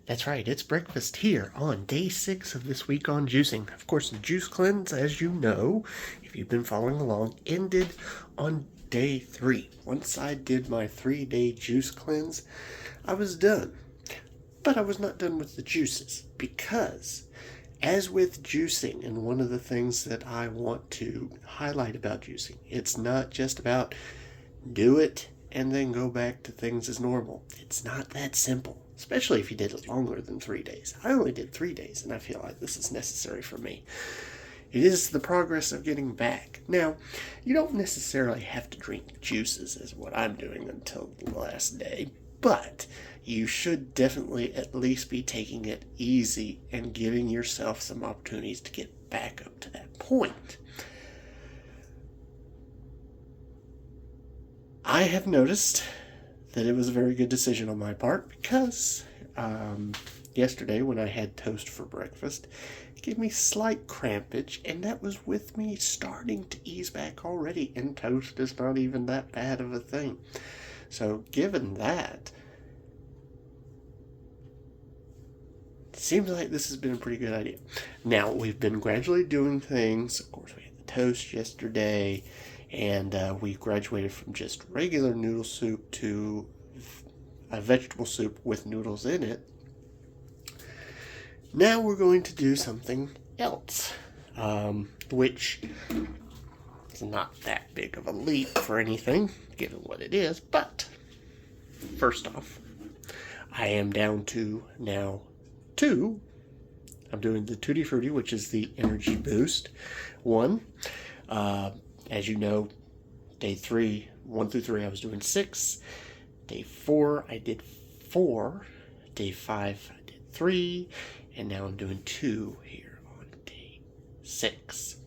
That's right, it's breakfast here on day 6 of this week on juicing. Of course, the juice cleanse, as you know, if you've been following along, ended on day 3. Once I did my 3-day juice cleanse, I was done. But I was not done with the juices because, as with juicing, and one of the things that I want to highlight about juicing, it's not just about do it and then go back to things as normal. It's not that simple, especially if you did it longer than 3 days. I only did 3 days, and I feel like this is necessary for me. It is the progress of getting back. Now, you don't necessarily have to drink juices, as what I'm doing, until the last day, but you should definitely at least be taking it easy and giving yourself some opportunities to get back up to that point. I have noticed that it was a very good decision on my part because yesterday when I had toast for breakfast, it gave me slight crampage, and that was with me starting to ease back already, and toast is not even that bad of a thing. So given that, it seems like this has been a pretty good idea. Now, we've been gradually doing things. Of course, we had the toast yesterday, and we graduated from just regular noodle soup to a vegetable soup with noodles in it. Now we're going to do something else, which is not that big of a leap for anything, given what it is. But first off, I am down to now 2. I'm doing the Tutti Frutti, which is the energy boost one. As you know, day 3, 1 through 3, I was doing 6. Day 4, I did 4. Day 5, I did 3. And now I'm doing 2 here on day 6.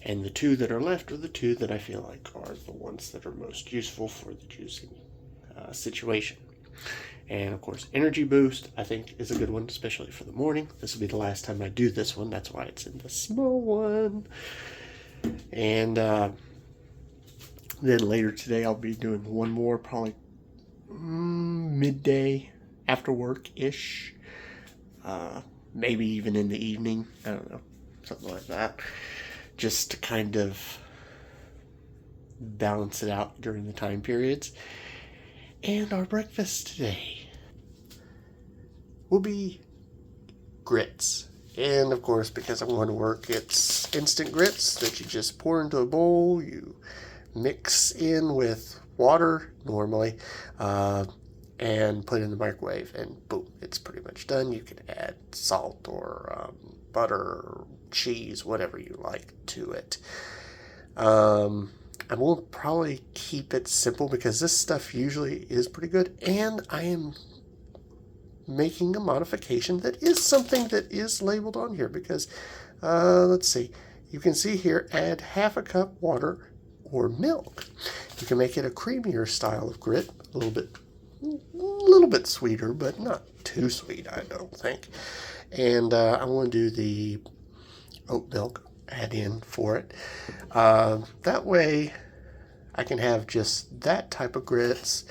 And the 2 that are left are the 2 that I feel like are the ones that are most useful for the juicing situation. And of course, energy boost, I think, is a good one, especially for the morning. This will be the last time I do this one. That's why it's in the small one. And then later today, I'll be doing one more, probably midday after work-ish. Maybe even in the evening. I don't know. Something like that. Just to kind of balance it out during the time periods. And our breakfast today will be grits. And of course, because I'm going to work, it's instant grits that you just pour into a bowl. You mix in with water normally, and put it in the microwave, and boom, it's pretty much done. You can add salt or butter or cheese, whatever you like, to it. I will probably keep it simple because this stuff usually is pretty good, and I am making a modification that is something that is labeled on here because, let's see, you can see here, add half a cup water or milk. You can make it a creamier style of grit, a little bit sweeter, but not too sweet, I don't think. And I want to do the oat milk add in for it. That way I can have just that type of grits,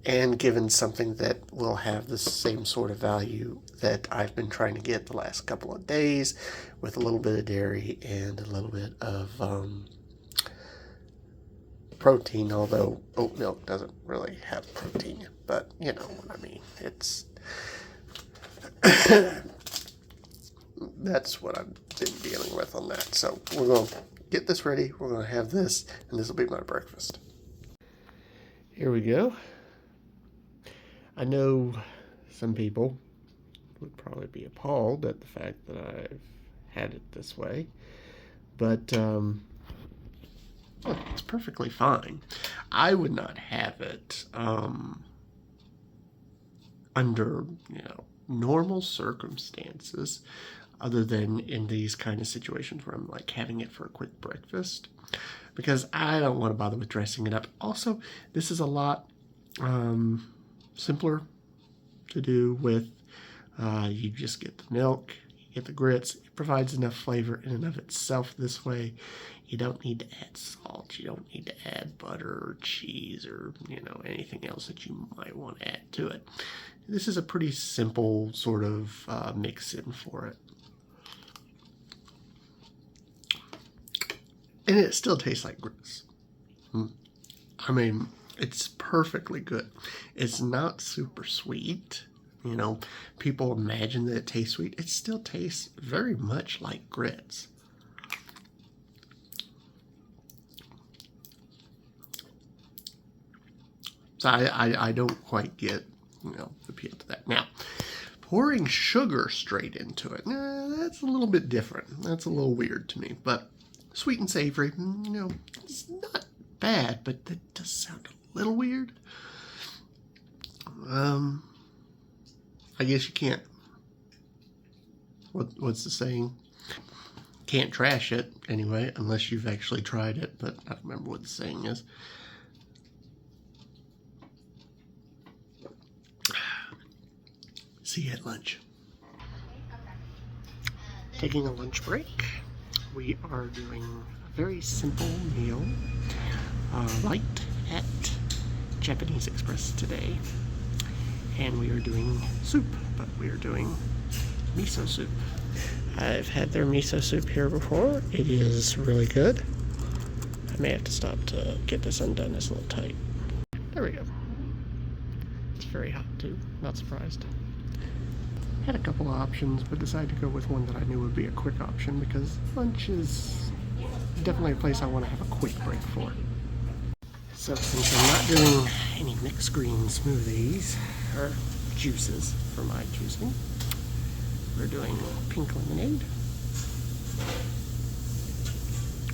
and given something that will have the same sort of value that I've been trying to get the last couple of days, with a little bit of dairy and a little bit of protein, although oat milk doesn't really have protein, but you know what I mean. It's that's what I've been dealing with on that. So we're going to get this ready. We're going to have this, and this will be my breakfast. Here we go. I know some people would probably be appalled at the fact that I've had it this way, but it's perfectly fine. I would not have it under, normal circumstances, other than in these kind of situations where I'm like having it for a quick breakfast, because I don't want to bother with dressing it up. Also, this is a lot simpler to do with, you just get the milk, get the grits. It provides enough flavor in and of itself this way. You don't need to add salt. You don't need to add butter or cheese or, anything else that you might want to add to it. This is a pretty simple sort of mix-in for it. And it still tastes like grits. I mean, it's perfectly good. It's not super sweet. People imagine that it tastes sweet. It still tastes very much like grits. So I don't quite get, the appeal to that. Now, pouring sugar straight into it, that's a little bit different. That's a little weird to me. But sweet and savory, it's not bad, but that does sound a little weird. I guess you can't, what's the saying? Can't trash it, anyway, unless you've actually tried it, but I don't remember what the saying is. See you at lunch. Taking a lunch break. We are doing a very simple meal, light at Japanese Express today. And we are doing soup, but we are doing miso soup. I've had their miso soup here before. It is really good. I may have to stop to get this undone. It's a little tight. There we go. It's very hot too, not surprised. Had a couple of options, but decided to go with one that I knew would be a quick option because lunch is definitely a place I want to have a quick break for. So since I'm not doing any mixed green smoothies, or juices for my choosing, we're doing pink lemonade,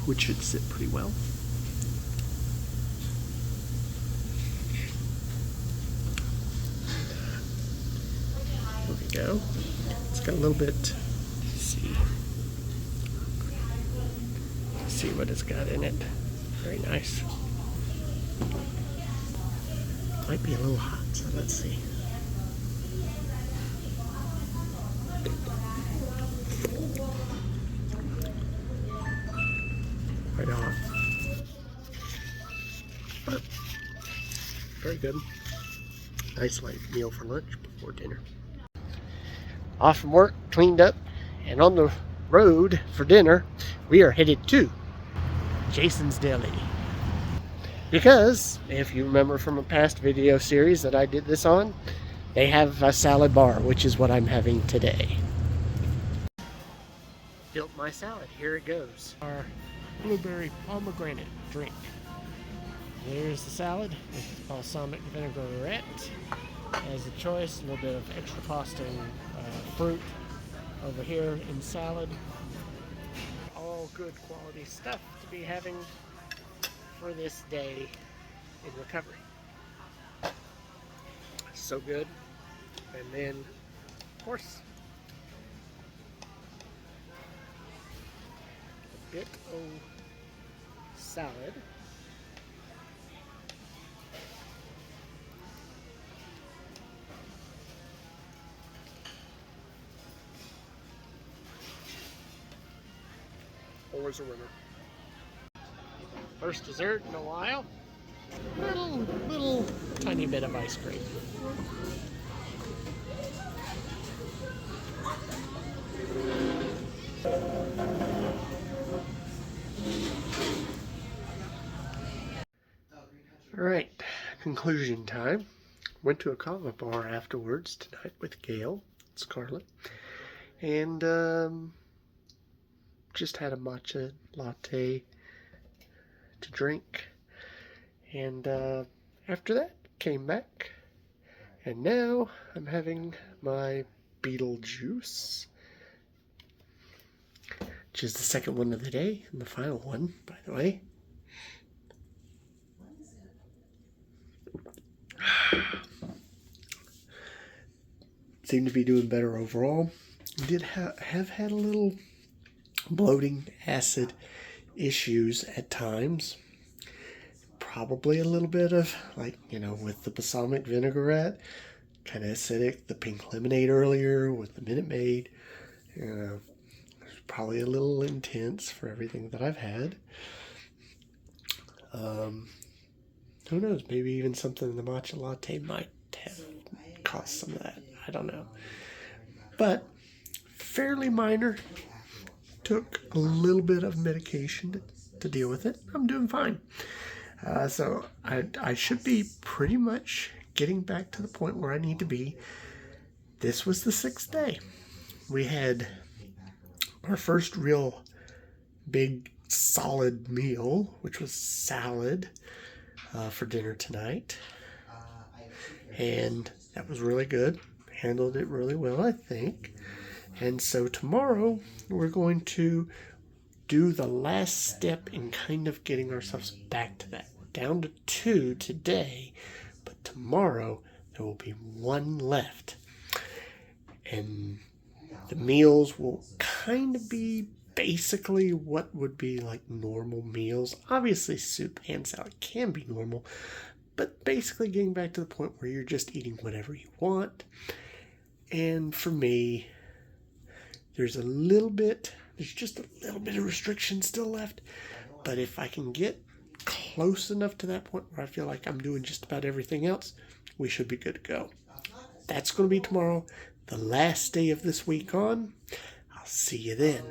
which should sit pretty well. There we go. It's got a little bit, let's see what it's got in it. Very nice. Might be a little hot, so let's see. Right on. But very good. Nice light meal for lunch before dinner. Off from work, cleaned up, and on the road for dinner, we are headed to Jason's Deli. Because, if you remember from a past video series that I did this on, they have a salad bar, which is what I'm having today. Built my salad. Here it goes. Our blueberry pomegranate drink. There's the salad with balsamic vinaigrette. As a choice, a little bit of extra pasta and fruit over here in salad. All good quality stuff to be having for this day in recovery. So good. And then, of course, a bit of salad. Always a winner. First dessert in a while. Little tiny bit of ice cream. Alright, conclusion time. Went to a kava bar afterwards tonight with Gail, Scarlett, and just had a matcha latte to drink, and after that came back, and now I'm having my beetle juice, which is the second one of the day and the final one, by the way. Seem to be doing better overall. Did have had a little bloating, acid issues at times. Probably a little bit of, with the balsamic vinaigrette, kind of acidic, the pink lemonade earlier with the Minute Maid, It's probably a little intense for everything that I've had. Who knows? Maybe even something in the matcha latte might have caused some of that. I don't know. But fairly minor. Took a little bit of medication to deal with it. I'm doing fine. So I should be pretty much getting back to the point where I need to be. This was the 6th day. We had our first real big solid meal, which was salad for dinner tonight. And that was really good. Handled it really well, I think. And so tomorrow we're going to do the last step in kind of getting ourselves back to that. We're down to 2 today, but tomorrow there will be 1 left. And the meals will kind of be basically what would be like normal meals. Obviously soup and salad can be normal, but basically getting back to the point where you're just eating whatever you want. And for me, there's just a little bit of restriction still left. But if I can get close enough to that point where I feel like I'm doing just about everything else, we should be good to go. That's going to be tomorrow, the last day of this week on. I'll see you then.